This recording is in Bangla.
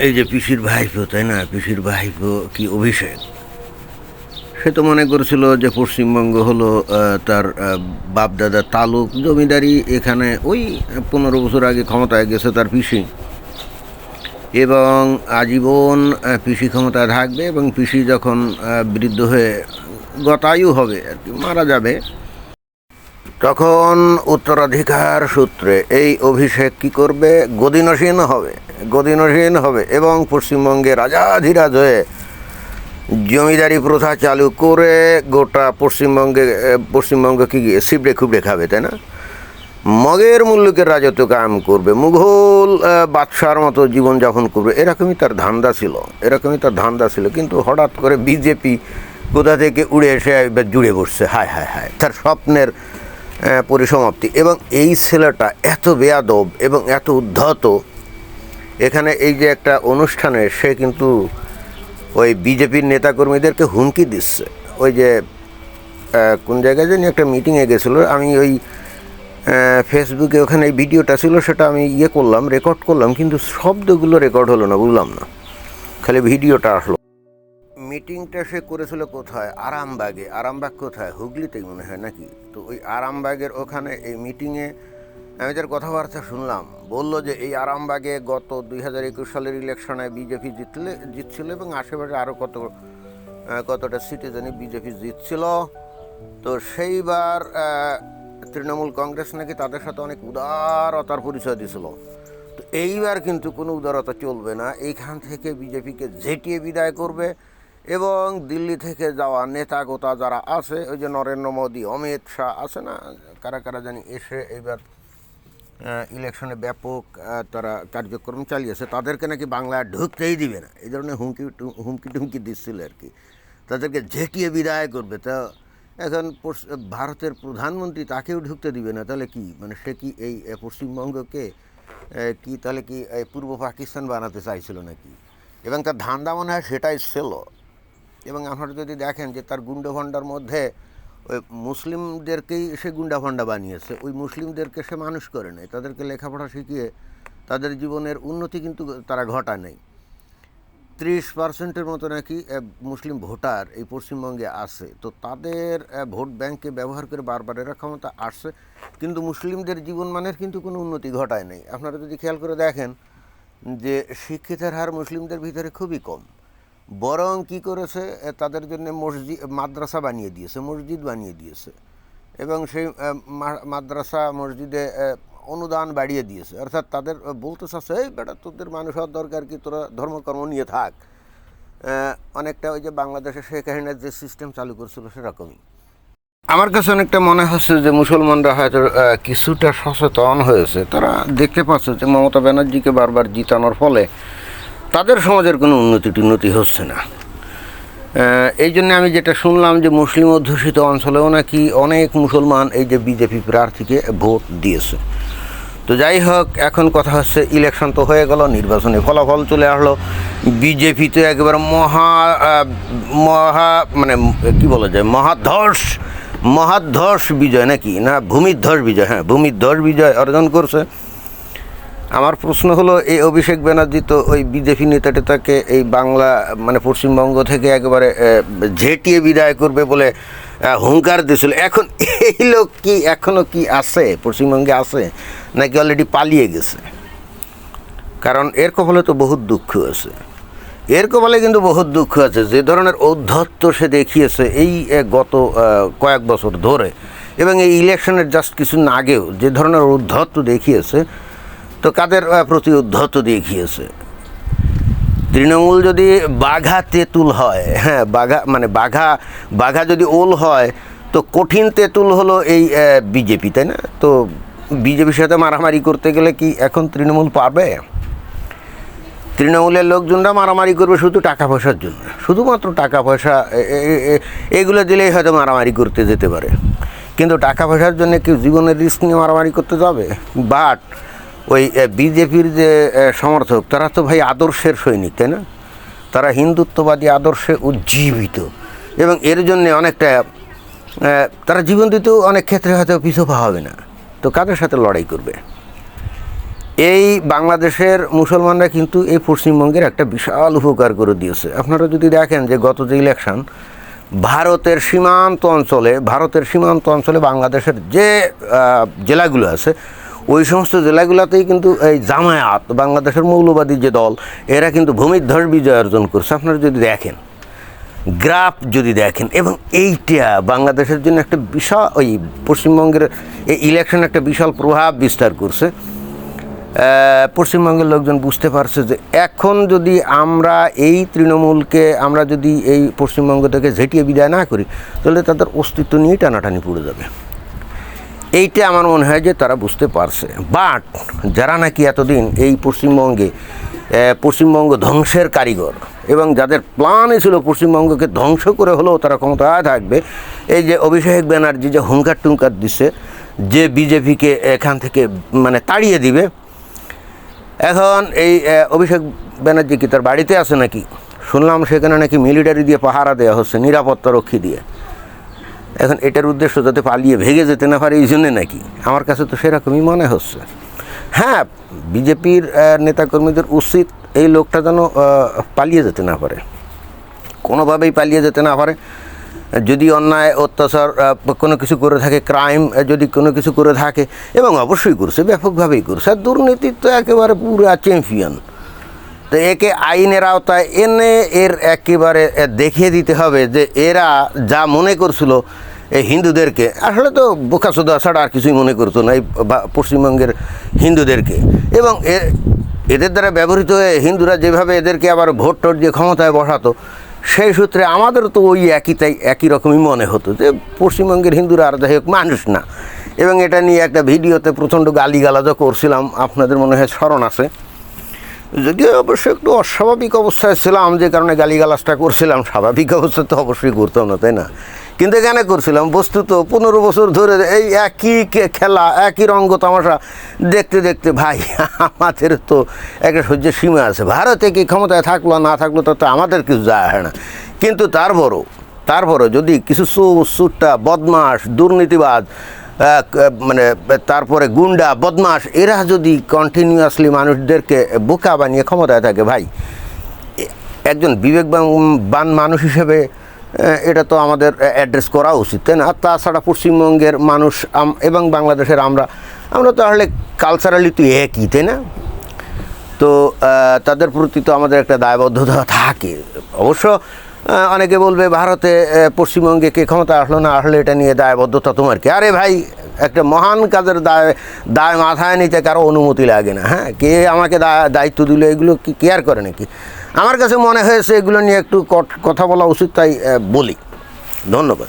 এই যে পিসির ভাইপো, তাই না? পিসির ভাইপো কি অভিষেক, সে তো মনে করেছিল যে পশ্চিমবঙ্গ হলো তার বাপদাদা তালুক জমিদারি। এখানে ওই 15 বছর আগে ক্ষমতায় গেছে তার পিসি, এবং আজীবন পিসি ক্ষমতায় থাকবে, এবং পিসি যখন বৃদ্ধ হয়ে গতায়ু হবে আর কি, মারা যাবে, তখন উত্তরাধিকার সূত্রে এই অভিষেক কি করবে? গদিনসীন হবে এবং পশ্চিমবঙ্গে রাজাধিরাজ হয়ে জমিদারি প্রথা চালু করে গোটা পশ্চিমবঙ্গ কি সিবড়ে খুবড়ে খাবে, তাই না? মগের মুল্লুকের রাজত্ব কায়েম করবে, মুঘল বাদশার মতো জীবনযাপন করবে, এরকমই তার ধান্দা ছিল। কিন্তু হঠাৎ করে বিজেপি কোথা থেকে উড়ে এসে এবার জুড়ে বসছে। হায় হায় হায়, তার স্বপ্নের পরিসমাপ্তি। এবং এই ছেলেটা এত বেয়াদব এবং এত উদ্ধত, এখানে এই যে একটা অনুষ্ঠানে সে কিন্তু ওই বিজেপির নেতাকর্মীদেরকে হুমকি দিচ্ছে। ওই যে কোন জায়গায় জানি একটা মিটিংয়ে গেছিলো, আমি ওই ফেসবুকে ওখানে এই ভিডিওটা ছিল, সেটা আমি রেকর্ড করলাম, কিন্তু শব্দগুলো রেকর্ড হলো না, বুঝলাম না, খালি ভিডিওটা আসলো। মিটিংটা সে করেছিল কোথায়? আরামবাগ কোথায়? হুগলিতেই মনে হয় নাকি। তো ওই আরামবাগের ওখানে এই মিটিংয়ে আমি যার কথাবার্তা শুনলাম, বললো যে এই আরামবাগে গত 2021 সালের ইলেকশনে বিজেপি জিতছিল, এবং আশেপাশে আরও কতটা সিটে জানি বিজেপি জিতছিল। তো সেইবার তৃণমূল কংগ্রেস নাকি তাদের সাথে অনেক উদারতার পরিচয় দিছিল। তো এইবার কিন্তু কোনো উদারতা চলবে না, এইখান থেকে বিজেপিকে ঝেঁটিয়ে বিদায় করবে, এবং দিল্লি থেকে যাওয়া নেতা গোতা যারা আছে, ওই যে নরেন্দ্র মোদী, অমিত শাহ আছে না, কারা কারা জানি, এসে এইবার ইলেকশনে ব্যাপক তারা কার্যক্রম চালিয়েছে, তাদেরকে নাকি বাংলায় ঢুকতেই দিবে না, এই ধরনের হুমকি টুমকি দিচ্ছিল আর কি, তাদেরকে ঝেঁটিয়ে বিদায় করবে। তা এখন ভারতের প্রধানমন্ত্রী তাকেও ঢুকতে দিবে না, তাহলে কি মানে সে কি এই পশ্চিমবঙ্গকে তাহলে কি পূর্ব পাকিস্তান বানাতে চাইছিল নাকি? এবং তার ধান্দা মনে হয় সেটাই ছিল। এবং আপনারা যদি দেখেন যে তার গুন্ডাভান্ডার মধ্যে ওই মুসলিমদেরকেই সে গুন্ডাভান্ডা বানিয়েছে, ওই মুসলিমদেরকে সে মানুষ করে নেই, তাদেরকে লেখাপড়া শিখিয়ে তাদের জীবনের উন্নতি কিন্তু তারা ঘটায় নেই। 30% মতো নাকি মুসলিম ভোটার এই পশ্চিমবঙ্গে আছে। তো তাদের ভোট ব্যাংকে ব্যবহার করে বারবার এরা ক্ষমতা আসছে, কিন্তু মুসলিমদের জীবনমানের কিন্তু কোনো উন্নতি ঘটায় নেই। আপনারা যদি খেয়াল করে দেখেন যে শিক্ষিতের হার মুসলিমদের ভিতরে খুবই কম, বরং কি করেছে, তাদের জন্য মাদ্রাসা বানিয়ে দিয়েছে, মসজিদ বানিয়ে দিয়েছে, এবং সেই মাদ্রাসা মসজিদে অনুদান বাড়িয়ে দিয়েছে। অর্থাৎ তাদের বলতে চাচ্ছে, এই বেটা তোদের মানুষ হওয়ার দরকার কি, তোরা ধর্মকর্ম নিয়ে থাক। অনেকটা ওই যে বাংলাদেশে শেখ হাসিনার যে সিস্টেম চালু করছিল সেরকমই। আমার কাছে অনেকটা মনে হচ্ছে যে মুসলমানরা হয়তো কিছুটা সচেতন হয়েছে, তারা দেখতে পাচ্ছে যে মমতা ব্যানার্জিকে বারবার জিতানোর ফলে তাদের সমাজের কোনো উন্নতি হচ্ছে না। এই জন্য আমি যেটা শুনলাম যে মুসলিম অধ্যুষিত অঞ্চলেও নাকি অনেক মুসলমান এই যে বিজেপি প্রার্থীকে ভোট দিয়েছে। তো যাই হোক, এখন কথা হচ্ছে ইলেকশন তো হয়ে গেল, নির্বাচনে ফলাফল চলে আসলো, বিজেপি তো একবার মানে কি বলা যায়, মহাধ্বস বিজয় নাকি না ভূমিধ্বস বিজয়, হ্যাঁ ভূমিধ্বস বিজয় অর্জন করছে। আমার প্রশ্ন হলো, এই অভিষেক ব্যানার্জি তো ওই বিজেপি নেতাটাকে এই বাংলা মানে পশ্চিমবঙ্গ থেকে একেবারে ঝেঁটিয়ে বিদায় করবে বলে হুঙ্কার দিয়েছিল, এখন এই লোক কি এখনও কি আছে পশ্চিমবঙ্গে, আছে নাকি অলরেডি পালিয়ে গেছে? কারণ এর কপালে তো বহুত দুঃখ আছে, যে ধরনের ঔদ্ধত্য সে দেখিয়েছে এই গত কয়েক বছর ধরে, এবং এই ইলেকশনের জাস্ট কিছুদিন আগেও যে ধরনের ঔদ্ধত্য দেখিয়েছে, তো কাদের প্রতি উদ্ধত দেখিয়েছে? তৃণমূল যদি বাঘা তেঁতুল হয়, হ্যাঁ বাঘা যদি ওল হয়, তো কঠিন তেঁতুল হলো এই বিজেপি, তাই না? তো বিজেপির সাথে মারামারি করতে গেলে কি এখন তৃণমূল পারবে? তৃণমূলের লোকজনরা মারামারি করবে শুধু টাকা পয়সার জন্য, শুধুমাত্র টাকা পয়সা এগুলো দিলেই হয়তো মারামারি করতে যেতে পারে, কিন্তু টাকা পয়সার জন্য কেউ জীবনের রিস্ক নিয়ে মারামারি করতে যাবে? বাট ওই বিজেপির যে সমর্থক, তারা তো ভাই আদর্শের সৈনিক, তাই না? তারা হিন্দুত্ববাদী আদর্শে উজ্জীবিত, এবং এর জন্যে অনেকটা তারা জীবন দিতেও অনেক ক্ষেত্রে হয়তো পিছপা হবে না। তো কাদের সাথে লড়াই করবে? এই বাংলাদেশের মুসলমানরা কিন্তু এই পশ্চিমবঙ্গের একটা বিশাল উপকার করে দিয়েছে। আপনারা যদি দেখেন যে গত যে ইলেকশন ভারতের সীমান্ত অঞ্চলে বাংলাদেশের যে জেলাগুলো আছে ওই সমস্ত জেলাগুলোতেই কিন্তু এই জামায়াত, বাংলাদেশের মৌলবাদী যে দল, এরা কিন্তু ভূমিধ্বস বিজয় অর্জন করছে। আপনারা যদি দেখেন, গ্রাফ যদি দেখেন, এবং এইটা বাংলাদেশের জন্য একটা বিশাল, ওই পশ্চিমবঙ্গের এই ইলেকশন একটা বিশাল প্রভাব বিস্তার করছে। পশ্চিমবঙ্গের লোকজন বুঝতে পারছে যে এখন যদি আমরা এই তৃণমূলকে আমরা যদি এই পশ্চিমবঙ্গ থেকে ঝেঁটিয়ে বিদায় না করি তাহলে তাদের অস্তিত্ব নিয়ে টানাটানি পড়ে যাবে। এইটা আমার মনে হয় যে তারা বুঝতে পারছে। বাট যারা নাকি এতদিন এই পশ্চিমবঙ্গ ধ্বংসের কারিগর এবং যাদের প্ল্যানই ছিল পশ্চিমবঙ্গকে ধ্বংস করে হলেও তারা ক্ষমতায় থাকবে, এই যে অভিষেক ব্যানার্জি যে হুঙ্কার টুঙ্কার দিচ্ছে যে বিজেপিকে এখান থেকে মানে তাড়িয়ে দিবে, এখন এই অভিষেক ব্যানার্জি কি তার বাড়িতে আছে নাকি? শুনলাম সেখানে নাকি মিলিটারি দিয়ে পাহারা দেওয়া হচ্ছে, নিরাপত্তা রক্ষী দিয়ে। এখন এটার উদ্দেশ্য যাতে পালিয়ে ভেগে যেতে না পারে এই জন্যে নাকি? আমার কাছে তো সেরকমই মনে হচ্ছে। হ্যাঁ, বিজেপির নেতাকর্মীদের উচিত এই লোকটা যেন পালিয়ে যেতে না পারে, কোনোভাবেই পালিয়ে যেতে না পারে। যদি অন্যায় অত্যাচার কোনো কিছু করে থাকে, ক্রাইম যদি কোনো কিছু করে থাকে, এবং অবশ্যই করছে, ব্যাপকভাবেই করছে, আর দুর্নীতির তো একেবারে পুরো চ্যাম্পিয়ন, তো একে আইনের আওতায় এনে এর একেবারে দেখিয়ে দিতে হবে যে এরা যা মনে করছিল এই হিন্দুদেরকে, আসলে তো বোকাচোদা ছাড়া আর কিছুই মনে করতো না এই পশ্চিমবঙ্গের হিন্দুদেরকে, এবং এদের দ্বারা ব্যবহৃত হয়ে হিন্দুরা যেভাবে এদেরকে আবার ভোট টোট দিয়ে ক্ষমতায় বসাতো, সেই সূত্রে আমাদেরও তো ওই একই রকমই মনে হতো যে পশ্চিমবঙ্গের হিন্দুরা আর যাই হোক মানুষ না। এবং এটা নিয়ে একটা ভিডিওতে প্রচণ্ড গালিগালাজও করছিলাম, আপনাদের মনে হয় স্মরণ আছে। যদিও অবশ্যই একটু অস্বাভাবিক অবস্থায় ছিলাম, যে কারণে গালিগালাজটা করছিলাম। স্বাভাবিক অবস্থায় তো অবশ্যই করতাম না, তাই না? কিন্তু এখানে করছিলাম বস্তুত 15 বছর ধরে এই একই খেলা, একই রঙ্গ তামাশা দেখতে দেখতে ভাই আমাদের তো একটা সহ্যের সীমা আছে। ভারতে কি ক্ষমতায় থাকলো না থাকলো তাতে আমাদের কিছু যায় হয় না, কিন্তু তারপরও যদি কিছু সুট্টা বদমাস দুর্নীতিবাজ, মানে তারপরে গুন্ডা বদমাস, এরা যদি কন্টিনিউয়াসলি মানুষদেরকে বোকা বানিয়ে ক্ষমতায় থাকে, ভাই একজন বিবেকবান মানুষ হিসেবে এটা তো আমাদের অ্যাড্রেস করা উচিত, তাই না? আর তাছাড়া পশ্চিমবঙ্গের মানুষ এবং বাংলাদেশের আমরা তো আসলে কালচারালি তো একই, তাই না? তো তাদের প্রতি তো আমাদের একটা দায়বদ্ধতা থাকে। অবশ্য অনেকে বলবে ভারতে পশ্চিমবঙ্গে কে ক্ষমতা আসলো না আসলে এটা নিয়ে দায়বদ্ধতা তোমার কি? আরে ভাই, একটা মহান কাজের দায় মাথায় নিতে কারো অনুমতি লাগে না। হ্যাঁ, কে আমাকে দায়িত্ব দিল এগুলো কি কেয়ার করে নাকি? আমার কাছে মনে হয়েছে এগুলো নিয়ে একটু কথা বলা উচিত, তাই বলি। ধন্যবাদ।